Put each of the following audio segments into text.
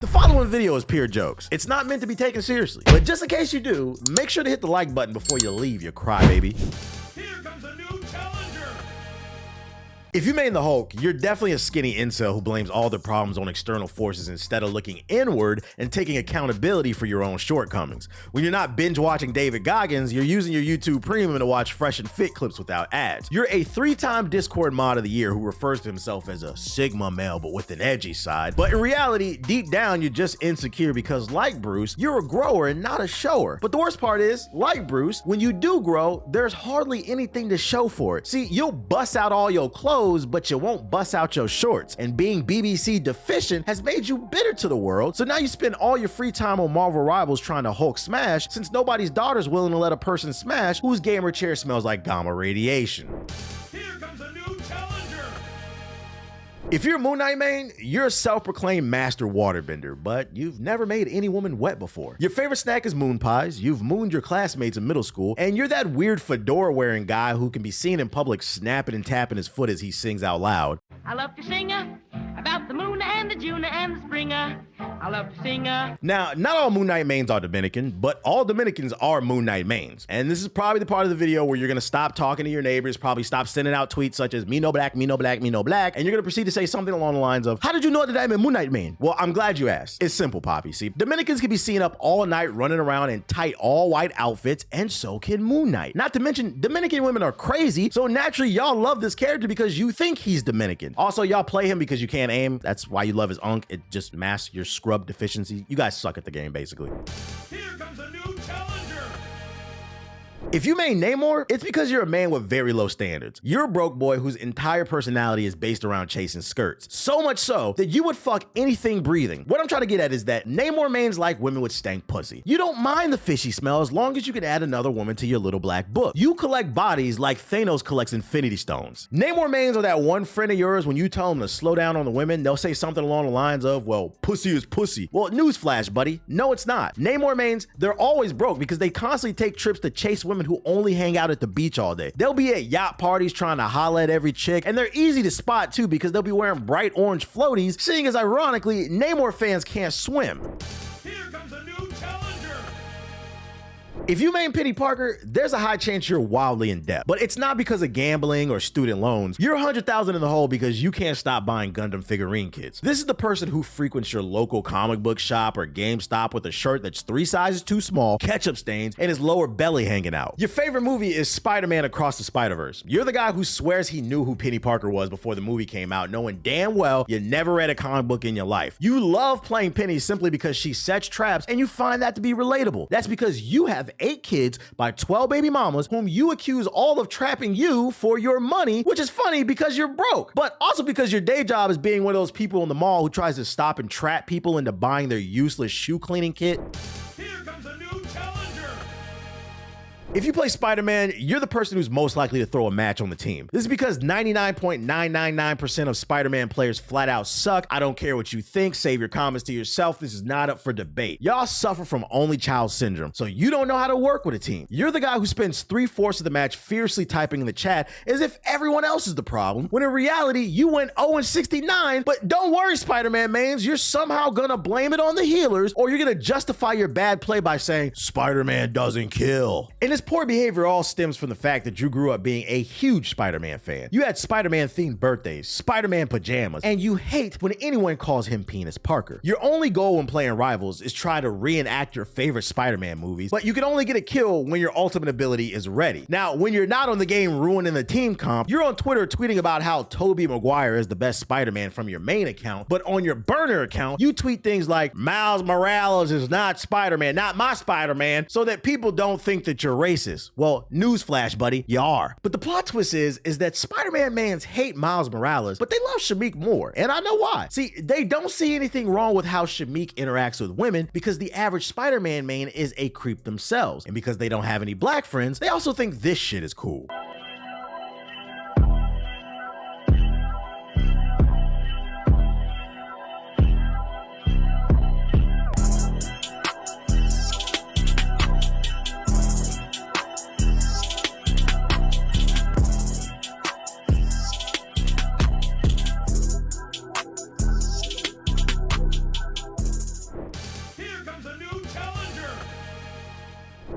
The following video is pure jokes. It's not meant to be taken seriously. But just in case you do, make sure to hit the like button before you leave, you crybaby. Here comes a new challenger! If you main the Hulk, you're definitely a skinny incel who blames all the problems on external forces instead of looking inward and taking accountability for your own shortcomings. When you're not binge watching David Goggins, you're using your YouTube Premium to watch fresh and fit clips without ads. You're a 3-time Discord mod of the year who refers to himself as a Sigma male but with an edgy side. But in reality, deep down, you're just insecure because like Bruce, you're a grower and not a shower. But the worst part is, like Bruce, when you do grow, there's hardly anything to show for it. See, you'll bust out all your clothes, but you won't bust out your shorts. And being BBC deficient has made you bitter to the world. So now you spend all your free time on Marvel Rivals trying to Hulk smash, since nobody's daughter's willing to let a person smash whose gamer chair smells like gamma radiation. Here comes a new challenger! If you're a Moon Knight main, you're a self-proclaimed master waterbender, but you've never made any woman wet before. Your favorite snack is moon pies, you've mooned your classmates in middle school, and you're that weird fedora-wearing guy who can be seen in public snapping and tapping his foot as he sings out loud. I love to sing about the moon and the June and the spring. I love to sing. Now, not all Moon Knight mains are Dominican, but all Dominicans are Moon Knight mains. And this is probably the part of the video where you're gonna stop talking to your neighbors, probably stop sending out tweets such as me no black, me no black, me no black, and you're gonna proceed to say something along the lines of, how did you know that I'm a Moon Knight main? Well, I'm glad you asked. It's simple, Poppy. See, Dominicans can be seen up all night running around in tight all-white outfits, and so can Moon Knight. Not to mention, Dominican women are crazy, so naturally y'all love this character because you think he's Dominican. Also, y'all play him because you can't aim. That's why you love his unk. It just masks your scrub deficiency. You guys suck at the game, basically. Here comes a new challenger! If you main Namor, it's because you're a man with very low standards. You're a broke boy whose entire personality is based around chasing skirts. So much so that you would fuck anything breathing. What I'm trying to get at is that Namor mains like women with stank pussy. You don't mind the fishy smell as long as you can add another woman to your little black book. You collect bodies like Thanos collects Infinity Stones. Namor mains are that one friend of yours when you tell them to slow down on the women, they'll say something along the lines of, well, pussy is pussy. Well, newsflash, buddy. No, it's not. Namor mains, they're always broke because they constantly take trips to chase women who only hang out at the beach all day. They'll be at yacht parties trying to holla at every chick, and they're easy to spot too because they'll be wearing bright orange floaties, seeing as ironically, Namor fans can't swim. Here comes a new challenger! If you main Peni Parker, there's a high chance you're wildly in debt, but it's not because of gambling or student loans. You're 100,000 in the hole because you can't stop buying Gundam figurine kits. This is the person who frequents your local comic book shop or GameStop with a shirt that's 3 sizes too small, ketchup stains, and his lower belly hanging out. Your favorite movie is Spider-Man Across the Spider-Verse. You're the guy who swears he knew who Peni Parker was before the movie came out, knowing damn well you never read a comic book in your life. You love playing Peni simply because she sets traps and you find that to be relatable. That's because you have 8 kids by 12 baby mamas whom you accuse all of trapping you for your money, which is funny because you're broke, but also because your day job is being one of those people in the mall who tries to stop and trap people into buying their useless shoe cleaning kit. Here comes a new challenger! If you play Spider-Man, you're the person who's most likely to throw a match on the team. This is because 99.999% of Spider-Man players flat out suck. I don't care what you think. Save your comments to yourself. This is not up for debate. Y'all suffer from only child syndrome, so you don't know how to work with a team. You're the guy who spends 3/4 of the match fiercely typing in the chat as if everyone else is the problem, when in reality, you went 0-69, but don't worry, Spider-Man mains, you're somehow gonna blame it on the healers, or you're gonna justify your bad play by saying, Spider-Man doesn't kill. And this poor behavior all stems from the fact that you grew up being a huge Spider-Man fan. You had Spider-Man themed birthdays, Spider-Man pajamas, and you hate when anyone calls him Penis Parker. Your only goal when playing Rivals is try to reenact your favorite Spider-Man movies, but you can only get a kill when your ultimate ability is ready. Now, when you're not on the game ruining the team comp, you're on Twitter tweeting about how Tobey Maguire is the best Spider-Man from your main account, but on your burner account, you tweet things like, Miles Morales is not Spider-Man, not my Spider-Man, so that people don't think that you're racist. Well, newsflash, buddy, you are. But the plot twist is that Spider-Man mans hate Miles Morales, but they love Shameik more, and I know why. See, they don't see anything wrong with how Shameik interacts with women because the average Spider-Man main is a creep themselves, and because they don't have any black friends, they also think this shit is cool.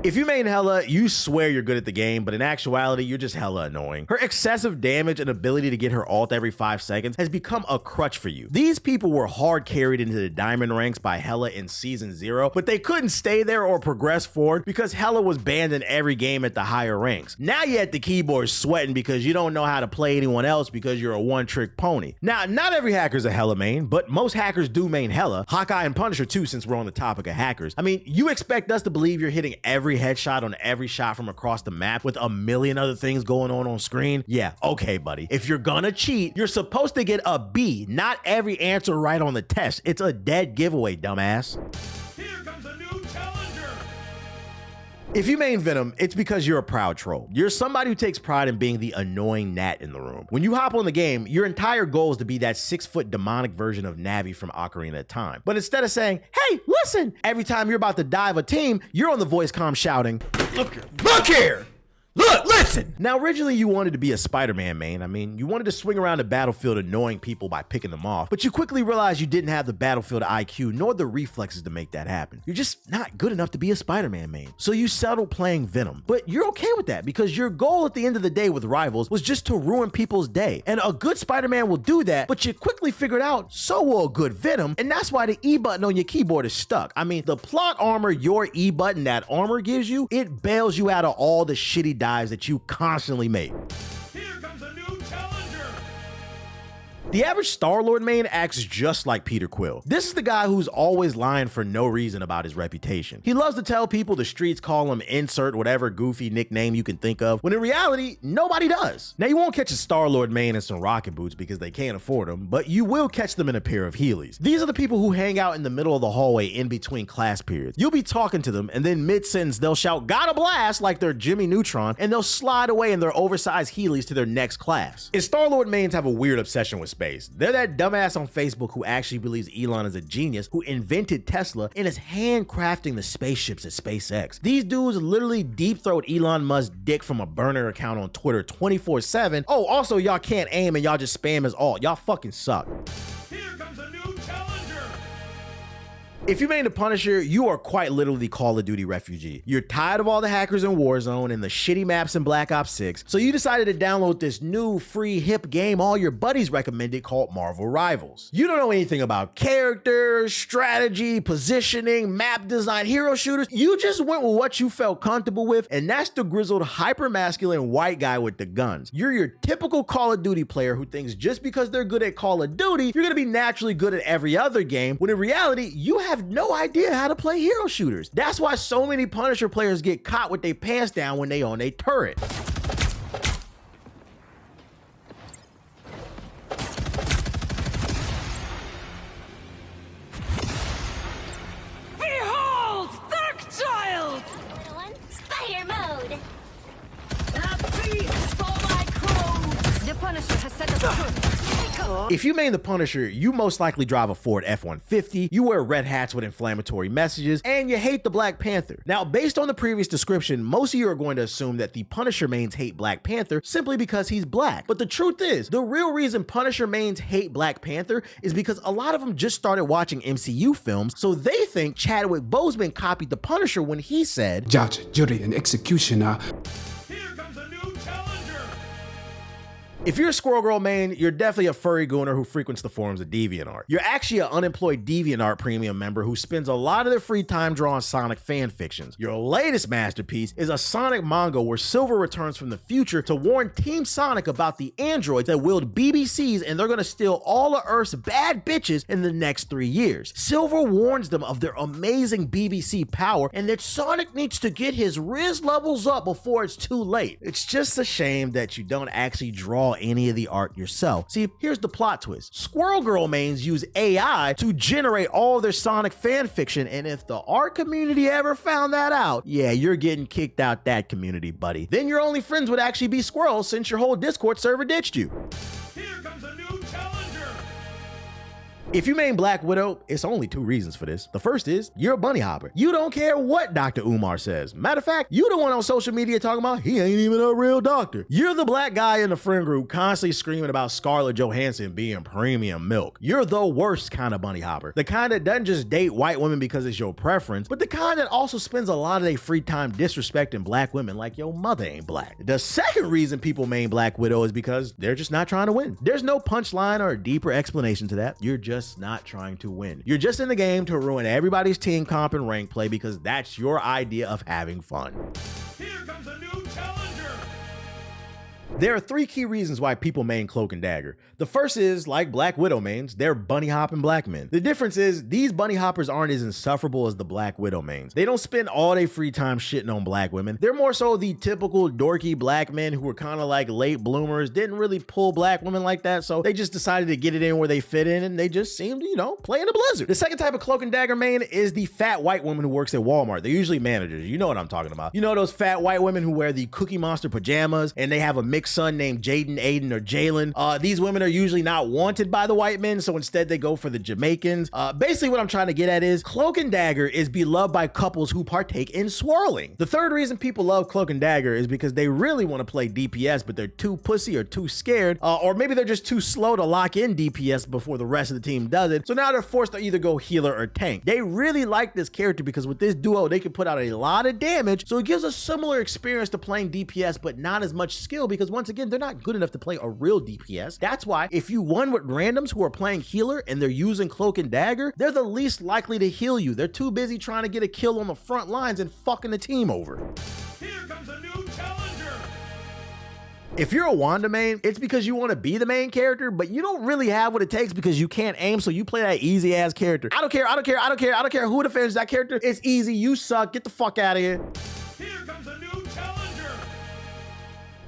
If you main Hela, you swear you're good at the game, but in actuality, you're just hella annoying. Her excessive damage and ability to get her ult every 5 seconds has become a crutch for you. These people were hard carried into the diamond ranks by Hela in season 0, but they couldn't stay there or progress forward because Hela was banned in every game at the higher ranks. Now you're at the keyboard sweating because you don't know how to play anyone else because you're a one-trick pony. Now, not every hacker's a Hela main, but most hackers do main Hela. Hawkeye and Punisher too, since we're on the topic of hackers. I mean, you expect us to believe you're hitting every headshot on every shot from across the map with a million other things going on screen? Yeah, okay, buddy. If you're gonna cheat, you're supposed to get a B, not every answer right on the test. It's a dead giveaway, dumbass. Here comes a new challenger. If you main Venom, it's because you're a proud troll. You're somebody who takes pride in being the annoying gnat in the room. When you hop on the game, your entire goal is to be that 6-foot demonic version of Navi from Ocarina of Time. But instead of saying, hey, listen, every time you're about to dive a team, you're on the voice comm shouting, look here! Look, listen! Now, originally you wanted to be a Spider-Man main. I mean, you wanted to swing around the battlefield annoying people by picking them off, but you quickly realized you didn't have the battlefield IQ nor the reflexes to make that happen. You're just not good enough to be a Spider-Man main. So you settled playing Venom. But you're okay with that because your goal at the end of the day with Rivals was just to ruin people's day. And a good Spider-Man will do that, but you quickly figured out so will a good Venom, and that's why the E button on your keyboard is stuck. I mean, the plot armor your E button, that armor gives you, it bails you out of all the shitty dives that you constantly make. Here comes a new challenger. The average Starlord main acts just like Peter Quill. This is the guy who's always lying for no reason about his reputation. He loves to tell people the streets call him insert whatever goofy nickname you can think of, when in reality, nobody does. Now, you won't catch a Starlord main in some rocket boots because they can't afford them, but you will catch them in a pair of Heelys. These are the people who hang out in the middle of the hallway in between class periods. You'll be talking to them, and then mid-sentence, they'll shout, "Gotta blast," like they're Jimmy Neutron, and they'll slide away in their oversized Heelys to their next class. And Starlord mains have a weird obsession with space. They're that dumbass on Facebook who actually believes Elon is a genius who invented Tesla and is handcrafting the spaceships at SpaceX. These dudes literally deep throat Elon Musk's dick from a burner account on Twitter 24/7. Oh, also y'all can't aim and y'all just spam as alt. Y'all fucking suck. Here comes a new challenger. If you main the Punisher, you are quite literally the Call of Duty refugee. You're tired of all the hackers in Warzone and the shitty maps in Black Ops 6, so you decided to download this new, free, hip game all your buddies recommended called Marvel Rivals. You don't know anything about characters, strategy, positioning, map design, hero shooters. You just went with what you felt comfortable with, and that's the grizzled, hyper-masculine white guy with the guns. You're your typical Call of Duty player who thinks just because they're good at Call of Duty, you're gonna be naturally good at every other game, when in reality, you have no idea how to play hero shooters. That's why so many Punisher players get caught with their pants down when they on a turret. Behold, Dark Child! Little one, Spider Mode! Happy for my crows! The Punisher has set us good. If you main the Punisher, you most likely drive a Ford F-150, you wear red hats with inflammatory messages, and you hate the Black Panther. Now, based on the previous description, most of you are going to assume that the Punisher mains hate Black Panther simply because he's black. But the truth is, the real reason Punisher mains hate Black Panther is because a lot of them just started watching MCU films, so they think Chadwick Boseman copied the Punisher when he said, "Judge, jury, and executioner." Here comes a new challenger. If you're a Squirrel Girl main, you're definitely a furry gooner who frequents the forums of DeviantArt. You're actually an unemployed DeviantArt premium member who spends a lot of their free time drawing Sonic fan fictions. Your latest masterpiece is a Sonic manga where Silver returns from the future to warn Team Sonic about the androids that wield BBCs and they're gonna steal all of Earth's bad bitches in the next 3 years. Silver warns them of their amazing BBC power and that Sonic needs to get his Riz levels up before it's too late. It's just a shame that you don't actually draw any of the art yourself. See, here's the plot twist. Squirrel Girl mains use AI to generate all their Sonic fan fiction, and if the art community ever found that out, yeah, you're getting kicked out that community, buddy. Then your only friends would actually be squirrels since your whole Discord server ditched you. Here comes a new challenger. If you main Black Widow, it's only 2 reasons for this. The first is you're a bunny hopper. You don't care what Dr. Umar says. Matter of fact, you the one on social media talking about he ain't even a real doctor. You're the black guy in the friend group constantly screaming about Scarlett Johansson being premium milk. You're the worst kind of bunny hopper. The kind that doesn't just date white women because it's your preference, but the kind that also spends a lot of their free time disrespecting black women like your mother ain't black. The second reason people main Black Widow is because they're just not trying to win. There's no punchline or a deeper explanation to that. You're just not trying to win. You're just in the game to ruin everybody's team comp and rank play because that's your idea of having fun. Here comes a new challenger. There are 3 key reasons why people main Cloak and Dagger. The first is, like Black Widow mains, they're bunny hopping black men. The difference is, these bunny hoppers aren't as insufferable as the Black Widow mains. They don't spend all their free time shitting on black women. They're more so the typical dorky black men who were kind of like late bloomers, didn't really pull black women like that, so they just decided to get it in where they fit in, and they just seemed to, you know, play in the blizzard. The second type of Cloak and Dagger main is the fat white woman who works at Walmart. They're usually managers. You know what I'm talking about. You know those fat white women who wear the Cookie Monster pajamas, and they have a mixed son named Jaden, Aiden, or Jalen. These women are usually not wanted by the white men, so instead they go for the Jamaicans. Basically what I'm trying to get at is Cloak and Dagger is beloved by couples who partake in swirling. The third reason people love Cloak and Dagger is because they really want to play DPS, but they're too pussy or too scared, or maybe they're just too slow to lock in DPS before the rest of the team does it. So now they're forced to either go healer or tank. They really like this character because with this duo, they can put out a lot of damage, so it gives a similar experience to playing DPS, but not as much skill because once again, they're not good enough to play a real DPS. That's why if you won with randoms who are playing healer and they're using Cloak and Dagger, they're the least likely to heal you. They're too busy trying to get a kill on the front lines and fucking the team over. Here comes a new challenger. If you're a Wanda main, it's because you want to be the main character, but you don't really have what it takes because you can't aim, so you play that easy ass character. I don't care who defends that character. It's easy. You suck. Get the fuck out of here. Here comes a new challenger.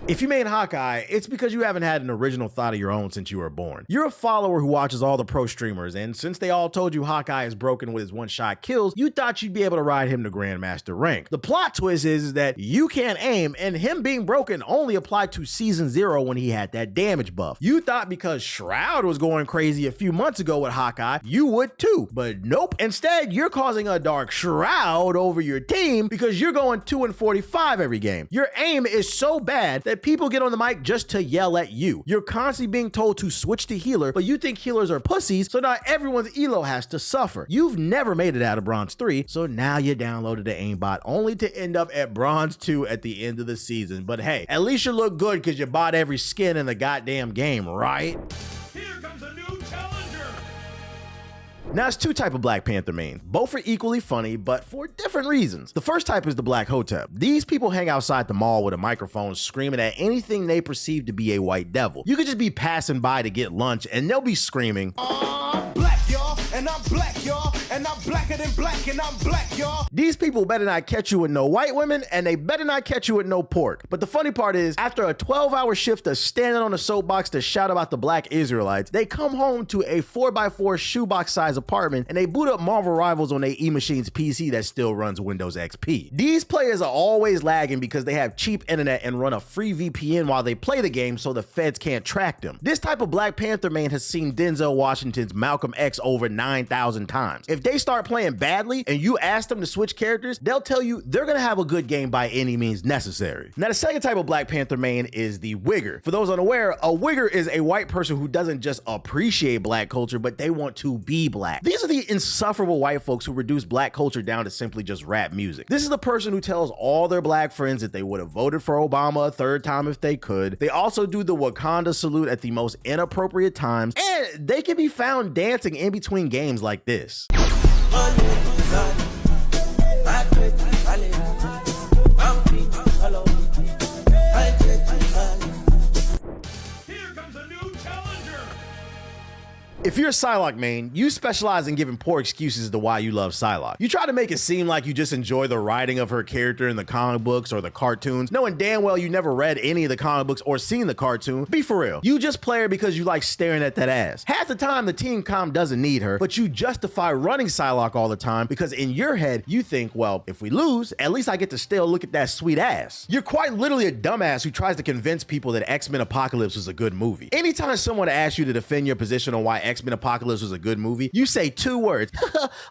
If you main Hawkeye, it's because you haven't had an original thought of your own since you were born. You're a follower who watches all the pro streamers, and since they all told you Hawkeye is broken with his one-shot kills, you thought you'd be able to ride him to Grandmaster rank. The plot twist is that you can't aim, and him being broken only applied to Season 0 when he had that damage buff. You thought because Shroud was going crazy a few months ago with Hawkeye, you would too, but nope. Instead, you're causing a dark shroud over your team because you're going 2 and 45 every game. Your aim is so bad that people get on the mic just to yell at you. You're constantly being told to switch to healer, but you think healers are pussies, so now everyone's elo has to suffer. You've never made it out of Bronze 3, so now you downloaded the aimbot only to end up at Bronze 2 at the end of the season. But hey, at least you look good because you bought every skin in the goddamn game, right? Here comes a new challenger. Now, there's 2 types of Black Panther mains. Both are equally funny, but for different reasons. The first type is the Black Hotep. These people hang outside the mall with a microphone screaming at anything they perceive to be a white devil. You could just be passing by to get lunch and they'll be screaming, I'm black, y'all, and I'm black, y'all, and I'm blacker than black, and I'm black, y'all. These people better not catch you with no white women, and they better not catch you with no pork. But the funny part is, after a 12-hour shift of standing on the soapbox to shout about the black Israelites, they come home to a 4x4 shoebox size apartment, and they boot up Marvel Rivals on their E-Machine's PC that still runs Windows XP. These players are always lagging because they have cheap internet and run a free VPN while they play the game so the feds can't track them. This type of Black Panther main has seen Denzel Washington's Malcolm X over 9,000 times. If they start playing badly and you ask them to switch characters, they'll tell you they're gonna have a good game by any means necessary. Now, the second type of Black Panther main is the wigger. For those unaware, a wigger is a white person who doesn't just appreciate black culture, but they want to be black. These are the insufferable white folks who reduce black culture down to simply just rap music. This is the person who tells all their black friends that they would have voted for Obama a 3rd time if they could. They also do the Wakanda salute at the most inappropriate times, and they can be found dancing in between games like this. If you're a Psylocke main, you specialize in giving poor excuses as to why you love Psylocke. You try to make it seem like you just enjoy the writing of her character in the comic books or the cartoons, knowing damn well you never read any of the comic books or seen the cartoon. Be for real. You just play her because you like staring at that ass. Half the time, the team comm doesn't need her, but you justify running Psylocke all the time because in your head, you think, well, if we lose, at least I get to still look at that sweet ass. You're quite literally a dumbass who tries to convince people that X-Men Apocalypse was a good movie. Anytime someone asks you to defend your position on why X-Men X-Men Apocalypse was a good movie, you say 2 words,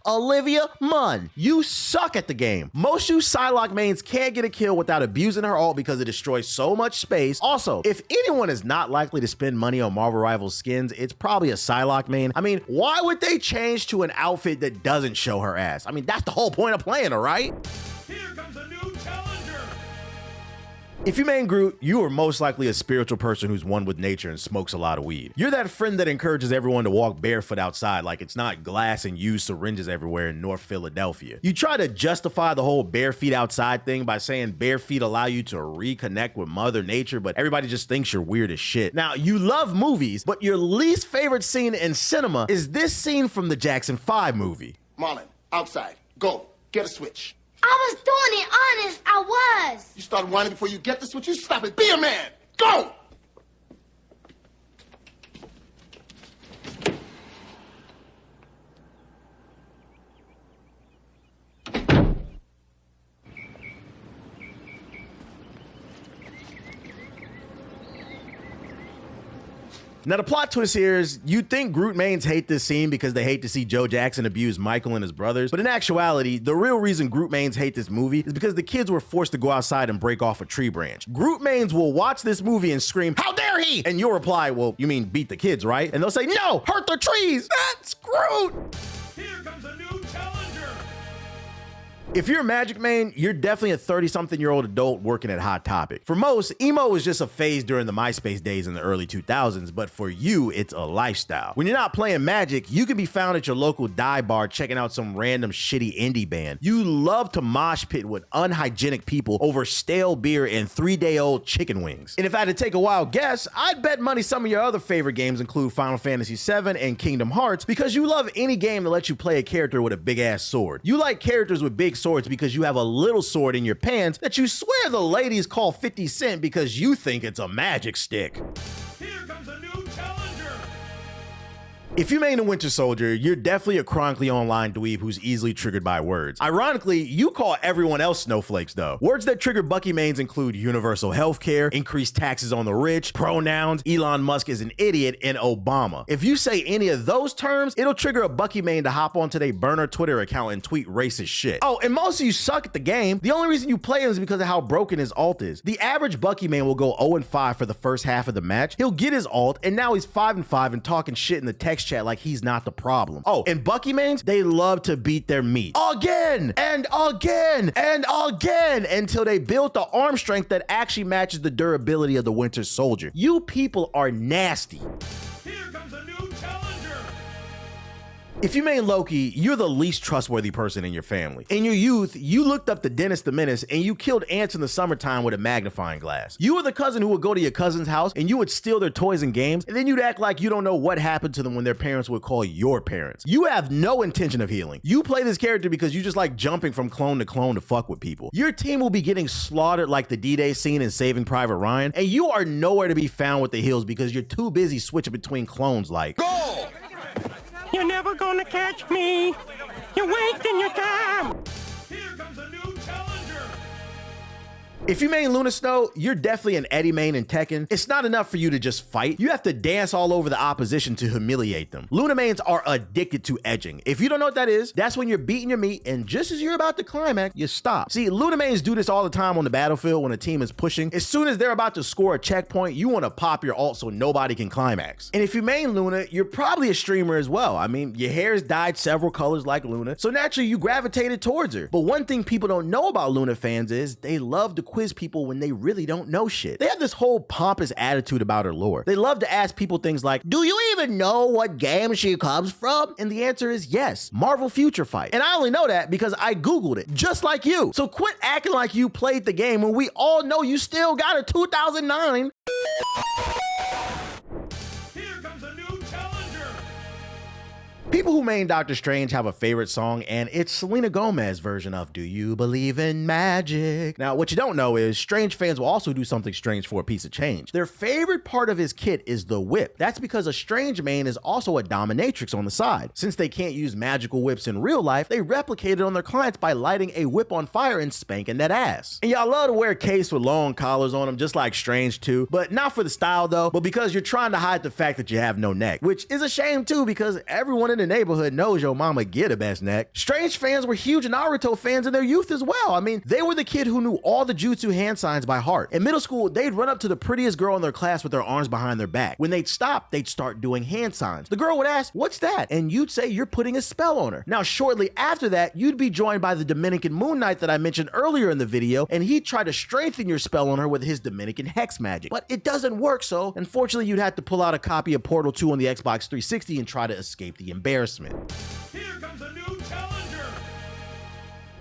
Olivia Munn. You suck at the game. Most you Psylocke mains can't get a kill without abusing her ult because it destroys so much space. Also, if anyone is not likely to spend money on Marvel Rivals skins, it's probably a Psylocke main. I mean, why would they change to an outfit that doesn't show her ass? I mean, that's the whole point of playing her, right? Here comes a new challenger. If you main Groot, you are most likely a spiritual person who's one with nature and smokes a lot of weed. You're that friend that encourages everyone to walk barefoot outside like it's not glass and used syringes everywhere in North Philadelphia. You try to justify the whole bare feet outside thing by saying bare feet allow you to reconnect with Mother Nature, but everybody just thinks you're weird as shit. Now, you love movies, but your least favorite scene in cinema is this scene from the Jackson 5 movie. Marlon, outside. Go. Get a switch. I was doing it, honest, I was. You start whining before you get the switch. You stop it. Be a man. Go! Now, the plot twist here is you'd think Groot mains hate this scene because they hate to see Joe Jackson abuse Michael and his brothers, but in actuality, the real reason Groot mains hate this movie is because the kids were forced to go outside and break off a tree branch. Groot mains will watch this movie and scream, "How dare he!" And you'll reply, "Well, you mean beat the kids, right?" And they'll say, "No, hurt the trees! That's Groot!" Here comes a new challenger. If you're a Magic main, you're definitely a 30-something-year-old adult working at Hot Topic. For most, emo was just a phase during the MySpace days in the early 2000s, but for you, it's a lifestyle. When you're not playing Magic, you can be found at your local dive bar checking out some random shitty indie band. You love to mosh pit with unhygienic people over stale beer and 3-day-old chicken wings. And if I had to take a wild guess, I'd bet money some of your other favorite games include Final Fantasy VII and Kingdom Hearts because you love any game that lets you play a character with a big-ass sword. You like characters with big swords because you have a little sword in your pants that you swear the ladies call 50 Cent because you think it's a magic stick. Here comes a new challenger. If you main a Winter Soldier, you're definitely a chronically online dweeb who's easily triggered by words. Ironically, you call everyone else snowflakes though. Words that trigger Bucky mains include universal healthcare, increased taxes on the rich, pronouns, Elon Musk is an idiot, and Obama. If you say any of those terms, it'll trigger a Bucky main to hop onto their burner Twitter account and tweet racist shit. Oh, and most of you suck at the game. The only reason you play him is because of how broken his ult is. The average Bucky main will go 0-5 for the first half of the match. He'll get his ult, and now he's 5-5 and talking shit in the text chat like he's not the problem. Oh, and Bucky mains, they love to beat their meat again and again and again until they build the arm strength that actually matches the durability of the Winter Soldier. You people are nasty. Here comes a new challenger. If you main Loki, you're the least trustworthy person in your family. In your youth, you looked up the Dennis the Menace and you killed ants in the summertime with a magnifying glass. You were the cousin who would go to your cousin's house and you would steal their toys and games, and then you'd act like you don't know what happened to them when their parents would call your parents. You have no intention of healing. You play this character because you just like jumping from clone to fuck with people. Your team will be getting slaughtered like the D-Day scene in Saving Private Ryan, and you are nowhere to be found with the heals because you're too busy switching between clones like, "Go!" You're never gonna catch me. You're wasting your time. Here comes a new challenger. If you main Luna Snow, you're definitely an Eddie main in Tekken. It's not enough for you to just fight. You have to dance all over the opposition to humiliate them. Luna mains are addicted to edging. If you don't know what that is, that's when you're beating your meat and just as you're about to climax, you stop. See, Luna mains do this all the time on the battlefield when a team is pushing. As soon as they're about to score a checkpoint, you want to pop your ult so nobody can climax. And if you main Luna, you're probably a streamer as well. I mean, your hair's dyed several colors like Luna, so naturally you gravitated towards her. But one thing people don't know about Luna fans is they love to quiz people when they really don't know shit. They have this whole pompous attitude about her lore. They love to ask people things like, "Do you even know what game she comes from?" And the answer is yes, Marvel Future Fight. And I only know that because I Googled it, just like you. So quit acting like you played the game when we all know you still got a 2009. Here comes a new challenger. People who main Doctor Strange have a favorite song, and it's Selena Gomez's version of Do You Believe in Magic? Now, what you don't know is Strange fans will also do something strange for a piece of change. Their favorite part of his kit is the whip. That's because a Strange main is also a dominatrix on the side. Since they can't use magical whips in real life, they replicate it on their clients by lighting a whip on fire and spanking that ass. And y'all love to wear capes with long collars on them, just like Strange too, but not for the style though, but because you're trying to hide the fact that you have no neck, which is a shame too because everyone in the neighborhood knows your mama get a best neck. Strange fans were huge Naruto fans in their youth as well. I mean, they were the kid who knew all the jutsu hand signs by heart. In middle school, they'd run up to the prettiest girl in their class with their arms behind their back. When they'd stop, they'd start doing hand signs. The girl would ask, "What's that?" And you'd say you're putting a spell on her. Now, shortly after that, you'd be joined by the Dominican Moon Knight that I mentioned earlier in the video, and he'd try to strengthen your spell on her with his Dominican hex magic. But it doesn't work, so unfortunately, you'd have to pull out a copy of Portal 2 on the Xbox 360 and try to escape the embarrassment. Here comes a new challenger.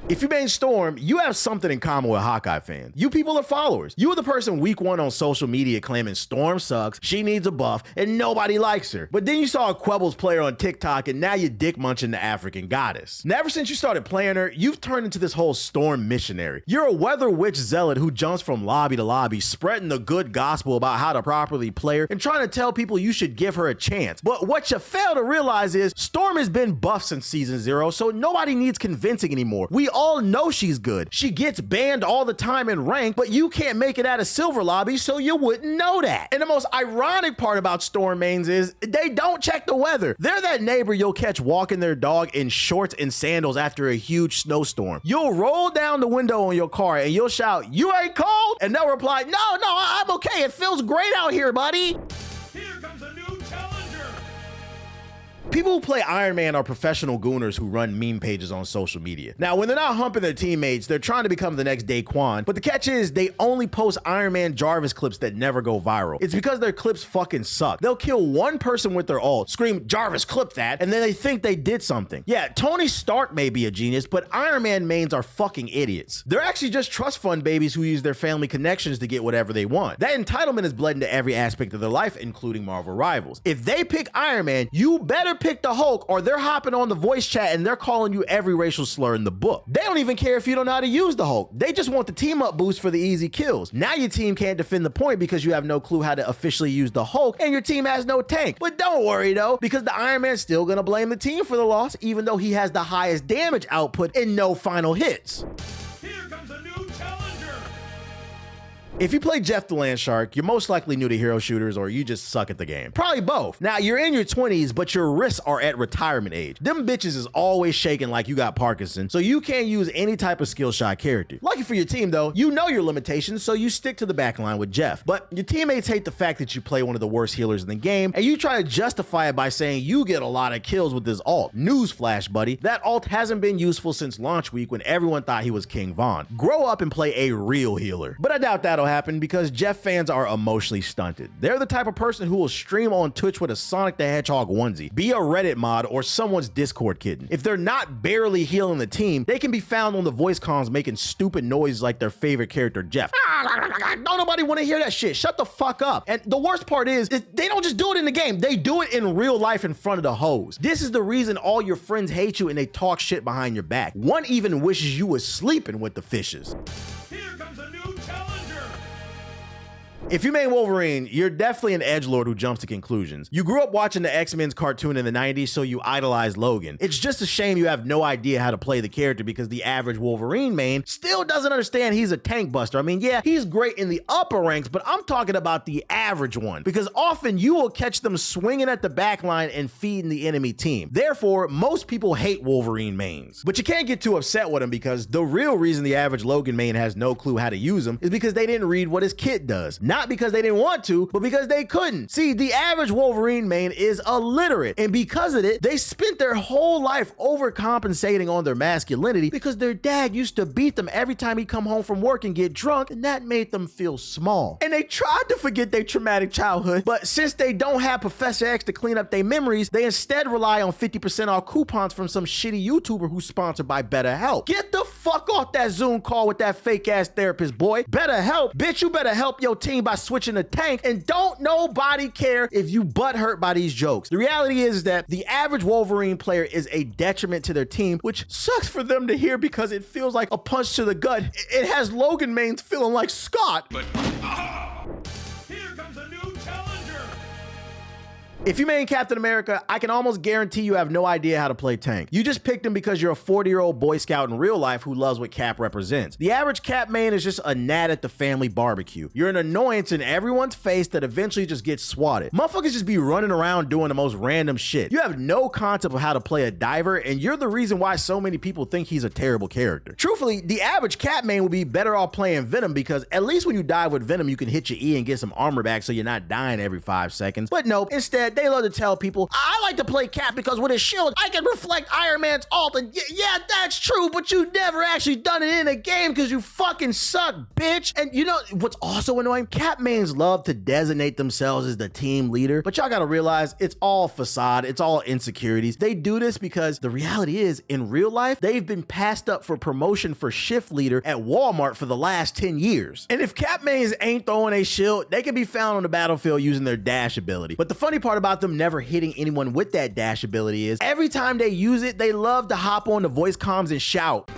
If you main Storm, you have something in common with Hawkeye fans. You people are followers. You were the person week 1 on social media claiming Storm sucks, she needs a buff, and nobody likes her. But then you saw a Quibbles player on TikTok and now you're dick munching the African goddess. And ever since you started playing her, you've turned into this whole Storm missionary. You're a weather witch zealot who jumps from lobby to lobby, spreading the good gospel about how to properly play her and trying to tell people you should give her a chance. But what you fail to realize is Storm has been buffed since season 0, so nobody needs convincing anymore. We all know she's good. She gets banned all the time in rank, but you can't make it out of silver lobby, so you wouldn't know that. And the most ironic part about Storm mains is they don't check the weather. They're that neighbor you'll catch walking their dog in shorts and sandals after a huge snowstorm. You'll roll down the window on your car and you'll shout, "You ain't cold?" And they'll reply, "No, I'm okay. It feels great out here, buddy." Here comes a new challenger. People who play Iron Man are professional gooners who run meme pages on social media. Now, when they're not humping their teammates, they're trying to become the next Daquan, but the catch is they only post Iron Man Jarvis clips that never go viral. It's because their clips fucking suck. They'll kill one person with their ult, scream, "Jarvis, clip that," and then they think they did something. Yeah, Tony Stark may be a genius, but Iron Man mains are fucking idiots. They're actually just trust fund babies who use their family connections to get whatever they want. That entitlement is bled into every aspect of their life, including Marvel rivals. If they pick Iron Man, you better pick the Hulk or they're hopping on the voice chat and they're calling you every racial slur in the book. They don't even care if you don't know how to use the Hulk. They just want the team up boost for the easy kills. Now your team can't defend the point because you have no clue how to officially use the Hulk and your team has no tank. But don't worry though, because the Iron Man's still gonna blame the team for the loss even though he has the highest damage output and no final hits. Here comes a new challenger. If you play Jeff the Land Shark, you're most likely new to hero shooters or you just suck at the game. Probably both. Now, you're in your 20s, but your wrists are at retirement age. Them bitches is always shaking like you got Parkinson, so you can't use any type of skill shot character. Lucky for your team, though, you know your limitations, so you stick to the backline with Jeff. But your teammates hate the fact that you play one of the worst healers in the game, and you try to justify it by saying you get a lot of kills with this ult. Newsflash, buddy. That ult hasn't been useful since launch week when everyone thought he was King Von. Grow up and play a real healer. But I doubt that'll happen because Jeff fans are emotionally stunted. They're the type of person who will stream on Twitch with a Sonic the Hedgehog onesie, be a Reddit mod, or someone's Discord kitten. If they're not barely healing the team, they can be found on the voice comms making stupid noises like their favorite character, Jeff. Don't nobody want to hear that shit. Shut the fuck up. And the worst part is they don't just do it in the game. They do it in real life in front of the hoes. This is the reason all your friends hate you and they talk shit behind your back. One even wishes you was sleeping with the fishes. Here comes a new challenger. If you main Wolverine, you're definitely an edgelord who jumps to conclusions. You grew up watching the X-Men's cartoon in the 90s, so you idolize Logan. It's just a shame you have no idea how to play the character because the average Wolverine main still doesn't understand he's a tank buster. I mean, yeah, he's great in the upper ranks, but I'm talking about the average one because often you will catch them swinging at the back line and feeding the enemy team. Therefore, most people hate Wolverine mains. But you can't get too upset with him because the real reason the average Logan main has no clue how to use him is because they didn't read what his kit does. Not because they didn't want to, but because they couldn't. See, the average Wolverine main is illiterate, and because of it, they spent their whole life overcompensating on their masculinity because their dad used to beat them every time he'd come home from work and get drunk, and that made them feel small. And they tried to forget their traumatic childhood, but since they don't have Professor X to clean up their memories, they instead rely on 50% off coupons from some shitty YouTuber who's sponsored by BetterHelp. Get the fuck off that Zoom call with that fake ass therapist, boy. Better help. Bitch, you better help your team by switching the tank, and don't nobody care if you butt hurt by these jokes. The reality is that the average Wolverine player is a detriment to their team, which sucks for them to hear because it feels like a punch to the gut. It has Logan mains feeling like Scott. Here comes a new challenger. If you main Captain America, I can almost guarantee you have no idea how to play tank. You just picked him because you're a 40-year-old Boy Scout in real life who loves what Cap represents. The average Cap main is just a gnat at the family barbecue. You're an annoyance in everyone's face that eventually just gets swatted. Motherfuckers just be running around doing the most random shit. You have no concept of how to play a diver, and you're the reason why so many people think he's a terrible character. Truthfully, the average Cap main would be better off playing Venom because at least when you dive with Venom, you can hit your E and get some armor back so you're not dying every 5 seconds. But nope, instead, they love to tell people, I like to play Cap because with his shield, I can reflect Iron Man's ult. And yeah, that's true, but you never actually done it in a game because you fucking suck, bitch. And you know what's also annoying? Cap mains love to designate themselves as the team leader, but y'all gotta realize it's all facade, it's all insecurities. They do this because the reality is, in real life, they've been passed up for promotion for shift leader at Walmart for the last 10 years. And if Cap mains ain't throwing a shield, they can be found on the battlefield using their dash ability. But the funny part about them never hitting anyone with that dash ability is every time they use it, they love to hop on the voice comms and shout.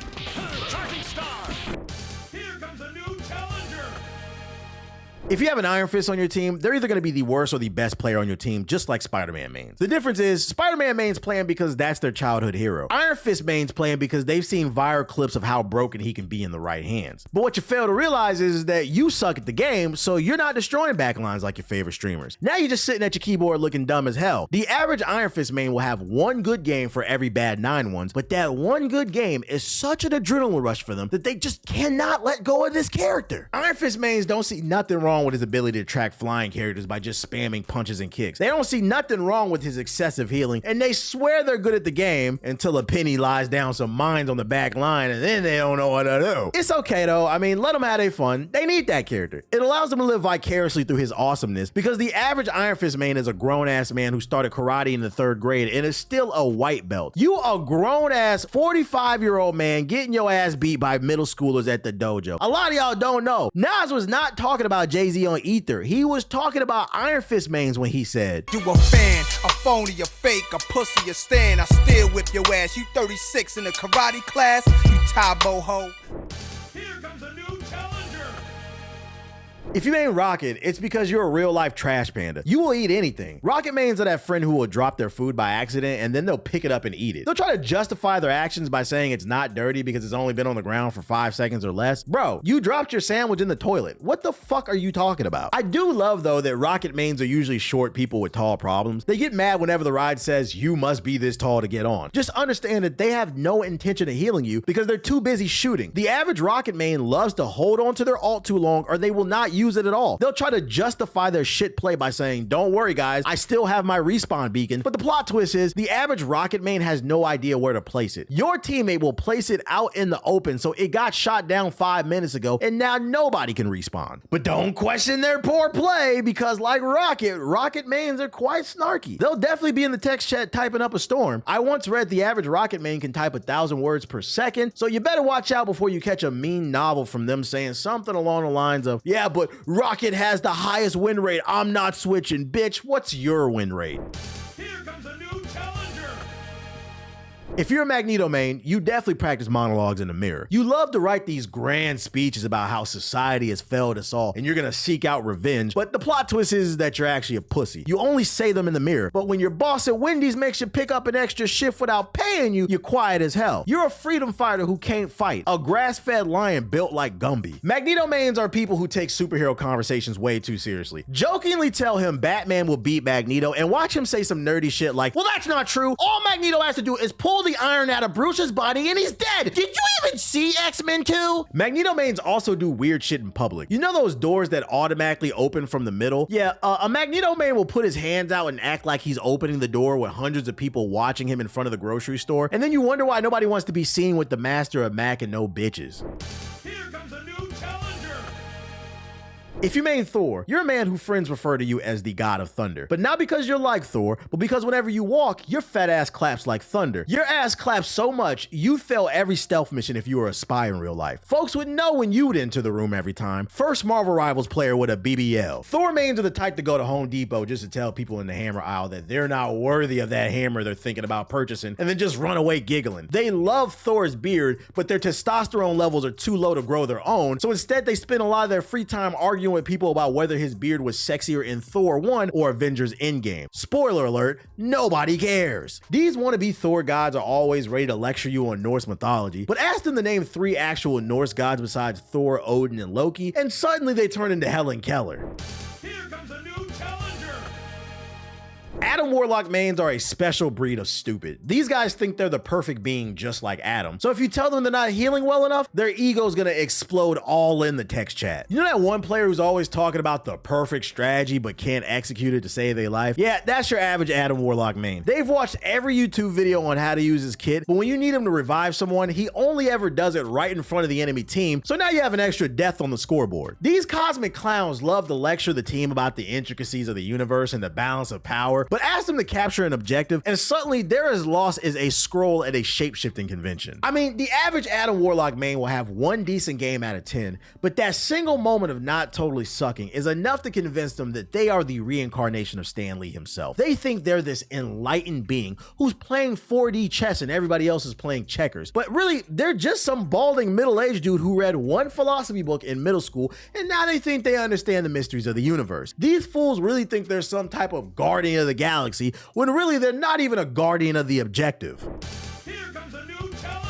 Charging star. Here comes a new challenger. If you have an Iron Fist on your team, they're either going to be the worst or the best player on your team, just like Spider-Man mains. The difference is Spider-Man mains playing because that's their childhood hero. Iron Fist mains playing because they've seen viral clips of how broken he can be in the right hands. But what you fail to realize is that you suck at the game, so you're not destroying backlines like your favorite streamers. Now you're just sitting at your keyboard looking dumb as hell. The average Iron Fist main will have one good game for every bad 9 ones, but that one good game is such an adrenaline rush for them that they just cannot let go of this character. Iron Fist mains don't see nothing wrong with his ability to track flying characters by just spamming punches and kicks. They don't see nothing wrong with his excessive healing, and they swear they're good at the game until a Peni lies down some mines on the back line, and then they don't know what to do. It's okay though. I mean, let them have their fun. They need that character. It allows them to live vicariously through his awesomeness because the average Iron Fist main is a grown-ass man who started karate in the 3rd grade and is still a white belt. You a grown-ass 45-year-old man getting your ass beat by middle schoolers at the dojo. A lot of y'all don't know. Nas was not talking about Jay-Z on Ether. He was talking about Iron Fist mains when he said, You a fan, a phony, a fake, a pussy, a stan. I still whip your ass. You 36 in a karate class, you Tybo ho. Here comes a new challenger. if you main Rocket, it's because you're a real life trash panda. You will eat anything. Rocket mains are that friend who will drop their food by accident and then they'll pick it up and eat it. They'll try to justify their actions by saying it's not dirty because it's only been on the ground for 5 seconds or less. Bro, you dropped your sandwich in the toilet. What the fuck are you talking about? I do love though that Rocket mains are usually short people with tall problems. They get mad whenever the ride says you must be this tall to get on. Just understand that they have no intention of healing you because they're too busy shooting. The average Rocket main loves to hold on to their ult too long or they will not use it at all. They'll try to justify their shit play by saying, don't worry guys, I still have my respawn beacon. But the plot twist is the average Rocket main has no idea where to place it. Your teammate will place it out in the open so it got shot down 5 minutes ago and now nobody can respawn. But don't question their poor play because like Rocket mains are quite snarky. They'll definitely be in the text chat typing up a storm. I once read the average Rocket main can type 1,000 words per second, so you better watch out before you catch a mean novel from them saying something along the lines of, yeah, but Rocket has the highest win rate. I'm not switching. Bitch, what's your win rate? Here comes a new challenger. If you're a Magneto main, you definitely practice monologues in the mirror. You love to write these grand speeches about how society has failed us all and you're gonna seek out revenge, but the plot twist is that you're actually a pussy. You only say them in the mirror, but when your boss at Wendy's makes you pick up an extra shift without paying you, you're quiet as hell. You're a freedom fighter who can't fight, a grass-fed lion built like Gumby. Magneto mains are people who take superhero conversations way too seriously. Jokingly tell him Batman will beat Magneto and watch him say some nerdy shit like, well, that's not true. All Magneto has to do is pull the iron out of Bruce's body and he's dead. Did you even see X-Men 2? Magneto mains also do weird shit in public. You know those doors that automatically open from the middle? Yeah, a Magneto main will put his hands out and act like he's opening the door with hundreds of people watching him in front of the grocery store. And then you wonder why nobody wants to be seen with the master of Mac and no bitches. Here comes a new challenger. If you main Thor, you're a man who friends refer to you as the god of thunder. But not because you're like Thor, but because whenever you walk, your fat ass claps like thunder. Your ass claps so much, you fail every stealth mission if you were a spy in real life. Folks would know when you'd enter the room every time. First Marvel Rivals player with a BBL. Thor mains are the type to go to Home Depot just to tell people in the hammer aisle that they're not worthy of that hammer they're thinking about purchasing, and then just run away giggling. They love Thor's beard, but their testosterone levels are too low to grow their own, so instead they spend a lot of their free time arguing with people about whether his beard was sexier in Thor 1 or Avengers Endgame. Spoiler alert, nobody cares. These wannabe Thor gods are always ready to lecture you on Norse mythology, but ask them to name 3 actual Norse gods besides Thor, Odin, and Loki, and suddenly they turn into Helen Keller. Here comes a new challenger. Adam Warlock mains are a special breed of stupid. These guys think they're the perfect being just like Adam. So if you tell them they're not healing well enough, their ego's gonna explode all in the text chat. You know that one player who's always talking about the perfect strategy but can't execute it to save their life? Yeah, that's your average Adam Warlock main. They've watched every YouTube video on how to use his kit, but when you need him to revive someone, he only ever does it right in front of the enemy team, so now you have an extra death on the scoreboard. These cosmic clowns love to lecture the team about the intricacies of the universe and the balance of power, but ask them to capture an objective and suddenly they're as lost as a scroll at a shape-shifting convention. I mean, the average Adam Warlock main will have one decent game out of 10, but that single moment of not totally sucking is enough to convince them that they are the reincarnation of Stan Lee himself. They think they're this enlightened being who's playing 4D chess and everybody else is playing checkers, but really they're just some balding middle-aged dude who read one philosophy book in middle school and now they think they understand the mysteries of the universe. These fools really think they're some type of guardian of the galaxy when really they're not even a guardian of the objective. Here comes a new challenger.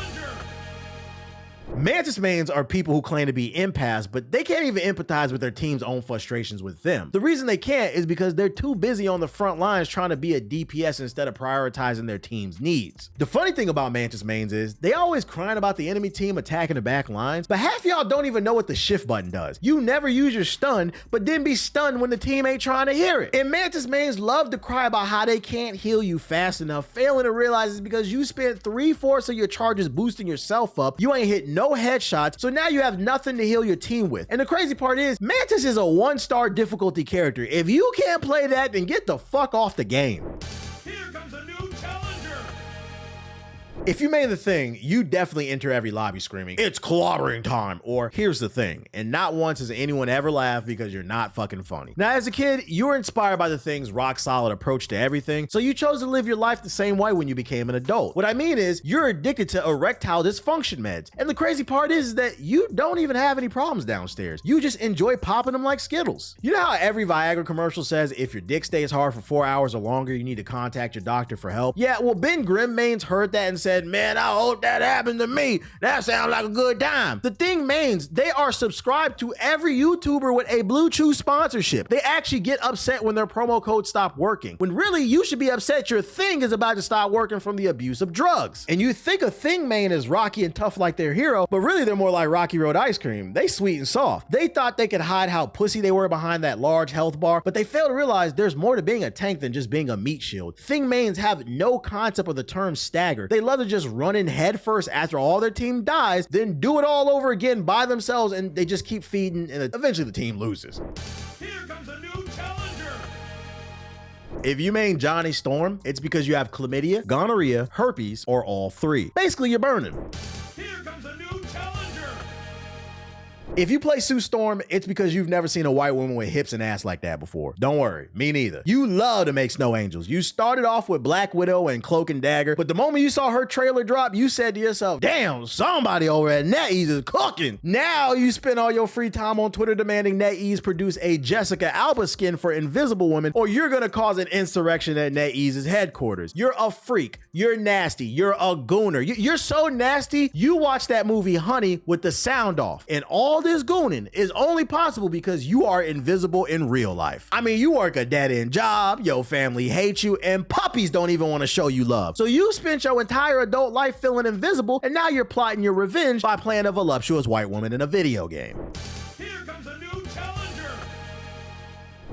Mantis mains are people who claim to be empaths, but they can't even empathize with their team's own frustrations with them. The reason they can't is because they're too busy on the front lines trying to be a DPS instead of prioritizing their team's needs. The funny thing about Mantis mains is they always crying about the enemy team attacking the back lines, but half y'all don't even know what the shift button does. You never use your stun, but then be stunned when the team ain't trying to hear it. And Mantis mains love to cry about how they can't heal you fast enough, failing to realize it's because you spent 3/4 of your charges boosting yourself up, you ain't hit no headshots, so now you have nothing to heal your team with. And the crazy part is, Mantis is a 1-star difficulty character. If you can't play that, then get the fuck off the game. Here comes a new challenger. If you main the Thing, you definitely enter every lobby screaming, "It's clobbering time," or "Here's the thing," and not once has anyone ever laughed because you're not fucking funny. Now, as a kid, you were inspired by the Thing's rock-solid approach to everything, so you chose to live your life the same way when you became an adult. What I mean is, you're addicted to erectile dysfunction meds, and the crazy part is that you don't even have any problems downstairs. You just enjoy popping them like Skittles. You know how every Viagra commercial says if your dick stays hard for 4 hours or longer, you need to contact your doctor for help? Yeah, well, Ben Grimm mains heard that and said, "Man, I hope that happened to me. That sounds like a good time." The Thing mains, they are subscribed to every YouTuber with a Blue Chew sponsorship. They actually get upset when their promo code stop working, when really you should be upset your Thing is about to stop working from the abuse of drugs. And you think a Thing main is rocky and tough like their hero, but really they're more like Rocky Road ice cream. They sweet and soft. They thought they could hide how pussy they were behind that large health bar, but they failed to realize there's more to being a tank than just being a meat shield. Thing mains have no concept of the term stagger. They love to just run in head first after all their team dies, then do it all over again by themselves, and they just keep feeding, and eventually the team loses. Here comes a new challenger. If you main Johnny Storm, it's because you have chlamydia, gonorrhea, herpes, or all 3. Basically, you're burning. Here comes a new challenger. If you play Sue Storm, it's because you've never seen a white woman with hips and ass like that before. Don't worry, me neither. You love to make snow angels. You started off with Black Widow and Cloak and Dagger, but the moment you saw her trailer drop, you said to yourself, "Damn, somebody over at NetEase is cooking." Now you spend all your free time on Twitter demanding NetEase produce a Jessica Alba skin for Invisible Woman, or you're gonna cause an insurrection at NetEase's headquarters. You're a freak. You're nasty. You're a gooner. You're so nasty, you watch that movie Honey with the sound off, and all this gooning is only possible because you are invisible in real life. I mean, you work a dead-end job, your family hates you, and puppies don't even want to show you love. So you spent your entire adult life feeling invisible, and now you're plotting your revenge by playing a voluptuous white woman in a video game. Here comes a new challenger.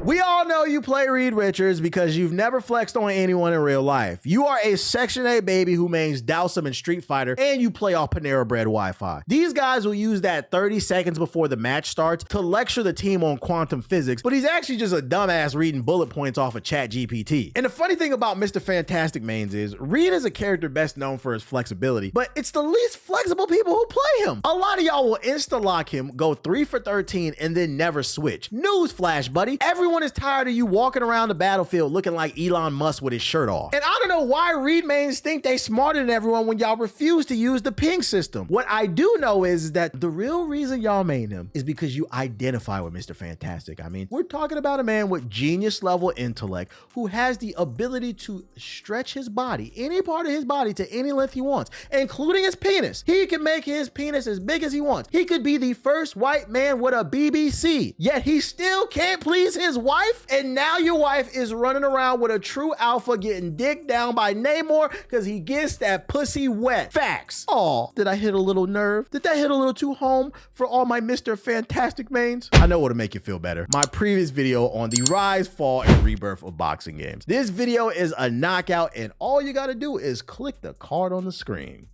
We all know you play Reed Richards because you've never flexed on anyone in real life. You are a Section 8 baby who mains Dowsum and Street Fighter, and you play off Panera Bread Wi-Fi. These guys will use that 30 seconds before the match starts to lecture the team on quantum physics, but he's actually just a dumbass reading bullet points off of ChatGPT. And the funny thing about Mr. Fantastic mains is, Reed is a character best known for his flexibility, but it's the least flexible people who play him. A lot of y'all will insta-lock him, go 3 for 13, and then never switch. Newsflash, buddy. Everyone is tired of you walking around the battlefield looking like Elon Musk with his shirt off. And I don't know why Reed mains think they smarter than everyone when y'all refuse to use the ping system. What I do know is that the real reason y'all main him is because you identify with Mr. Fantastic. I mean, we're talking about a man with genius level intellect who has the ability to stretch his body, any part of his body, to any length he wants, including his penis. He can make his penis as big as he wants. He could be the first white man with a BBC, yet he still can't please his wife. And now your wife is running around with a true alpha getting dicked down by Namor because he gets that pussy wet. Facts. Oh, did I hit a little nerve? Did that hit a little too home for all my Mr. Fantastic mains? I know what'll make you feel better. My previous video on the rise, fall, and rebirth of boxing games. This video is a knockout, and all you gotta do is click the card on the screen.